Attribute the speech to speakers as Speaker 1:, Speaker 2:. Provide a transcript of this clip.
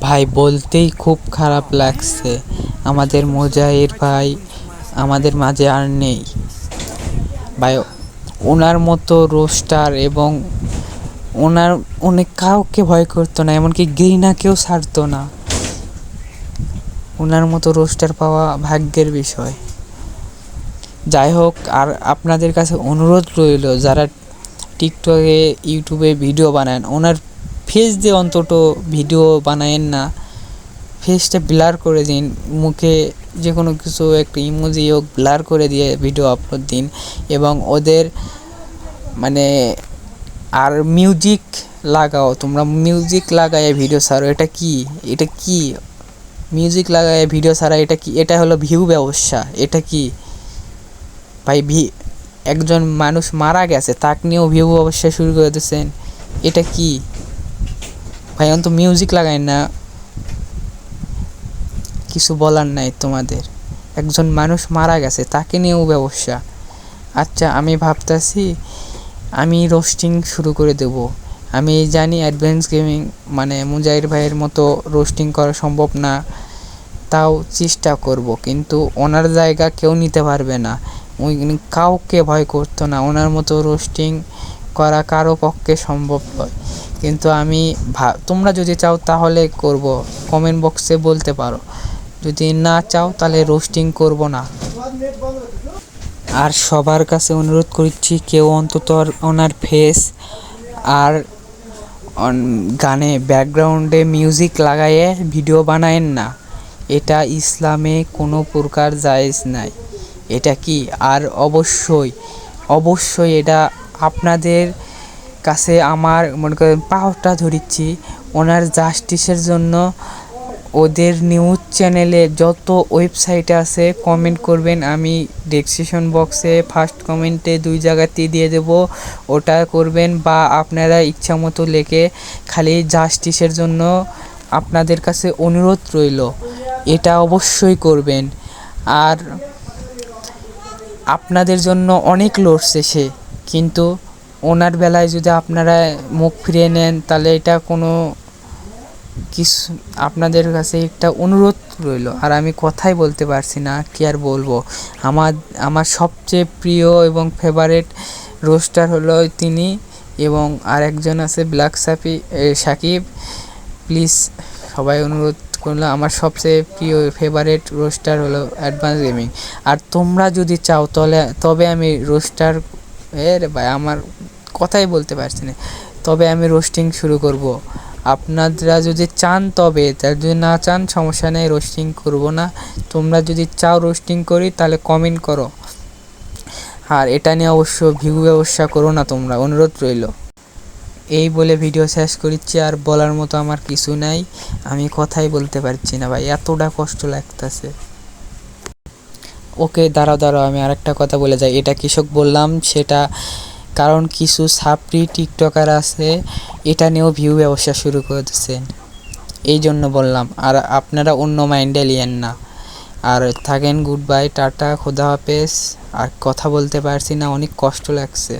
Speaker 1: ভাই বলতেই খুব খারাপ লাগছে, আমাদের মুজাহির ভাই আমাদের মাঝে আর নেই ভাই। ওনার মতো রোস্টার এবং উনি কাউকে ভয় করতো না, এমনকি ঘৃণাকেও ছাড়তো না। ওনার মতো রোস্টার পাওয়া ভাগ্যের বিষয়। যাই হোক, আর আপনাদের কাছে অনুরোধ রইল, যারা টিকটকে ইউটিউবে ভিডিও বানান, ওনার ফেস দিয়ে অন্তত ভিডিও বানায়েন না, ফেসটা ব্লার করে দিন, মুখে যে কোনো কিছু একটা ইমোজি হোক ব্লার করে দিয়ে ভিডিও আপলোড দিন। এবং ওদের মানে আর মিউজিক লাগাও, তোমরা মিউজিক লাগায় ভিডিও ছাড়ো। এটা কি মিউজিক লাগায় ভিডিও ছাড়া? এটা কি? এটা হলো ভিউ ব্যবসা। এটা কি ভাই? একজন মানুষ মারা গেছে, তাকে নিয়েও ভিউ ব্যবসা শুরু করে দিয়েছেন। এটা কি ভাই? অন্ত মিউজিক লাগায় না, কিছু বলার নাই তোমাদের। একজন মানুষ মারা গেছে, তাকে নিয়েও ব্যবসা। আচ্ছা, আমি ভাবতেছি আমি রোস্টিং শুরু করে দেব। আমি জানি অ্যাডভান্স গেমিং মানে মুজাহির ভাইয়ের মতো রোস্টিং করা সম্ভব না, তাও চেষ্টা করব। কিন্তু ওনার জায়গা কেউ নিতে পারবে না, উনি কাউকে ভয় করতো না। ওনার মতো রোস্টিং করা কারো পক্ষে সম্ভব নয়। কিন্তু আমি তোমরা যদি চাও তাহলে করব, কমেন্ট বক্সে বলতে পারো। যদি না চাও তাহলে রোস্টিং করব না। আর সবার কাছে অনুরোধ করছি, কেউ অন্তত ওনার ফেস আর গানে ব্যাকগ্রাউন্ডে মিউজিক লাগাইয়ে ভিডিও বানায়েন না। এটা ইসলামে কোনো প্রকার জায়েজ নাই। এটা কি? আর অবশ্যই এটা আপনাদের কাছে আমার মনে করেন পাওয়ারটা ধরিচ্ছি, ওনার জাস্টিসের জন্য ওদের নিউজ চ্যানেলে যত ওয়েবসাইট আছে কমেন্ট করবেন। আমি ডেসক্রিপশন বক্সে ফার্স্ট কমেন্টে 2 জায়গাতেই দিয়ে দেব, ওটা করবেন। বা আপনারা ইচ্ছা মতো লেখে খালি জাস্টিসের জন্য আপনাদের কাছে অনুরোধ রইল, এটা অবশ্যই করবেন। আর আপনাদের জন্য অনেক লড়ছে সে, কিন্তু ওনার বেলায় যদি আপনারা মুখ ফিরিয়ে নেন তাহলে এটা কোনো কিছু। আপনাদের কাছে একটা অনুরোধ রইল। আর আমি কথাই বলতে পারছি না, কি আর বলবো। আমার সবচেয়ে প্রিয় এবং ফেভারিট রোস্টার হলো তিনি, এবং আরেকজন আছে ব্ল্যাক সাকিব। প্লিজ সবাই অনুরোধ করলো, আমার সবচেয়ে প্রিয় ফেভারিট রোস্টার হলো অ্যাডভান্স গেমিং। আর তোমরা যদি চাও তবে আমি রোস্টার ভাই আমার কথাই বলতে পারছি না, তবে আমি রোস্টিং শুরু করব। আপনারা যদি চান তবে, তার যদি না চান সমস্যা নেই, রোস্টিং করব না। তোমরা যদি চাও রোস্টিং করি তাহলে কমেন্ট করো। আর এটা নিয়ে অবশ্য ভিউ ব্যবসা করো না তোমরা, অনুরোধ রইল। এই বলে ভিডিও শেষ করছি। আর বলার মতো আমার কিছু নাই, আমি কথাই বলতে পারছি না ভাই, এতটা কষ্ট লাগতেছে। ওকে, দাঁড়াও, আমি আরেকটা কথা বলে যাই। এটা কৃষক বললাম সেটা কারণ কিছু সাপ্রি টিকটকার আছে, এটা নিয়েও ভিউ ব্যবসা শুরু করে দিচ্ছেন, এই জন্য বললাম। আর আপনারা অন্য মাইন্ডে নিয়েন না। আর থাকেন, গুড বাই, টাটা, খোদা হাফেজ। আর কথা বলতে পারছি না, অনেক কষ্ট লাগছে।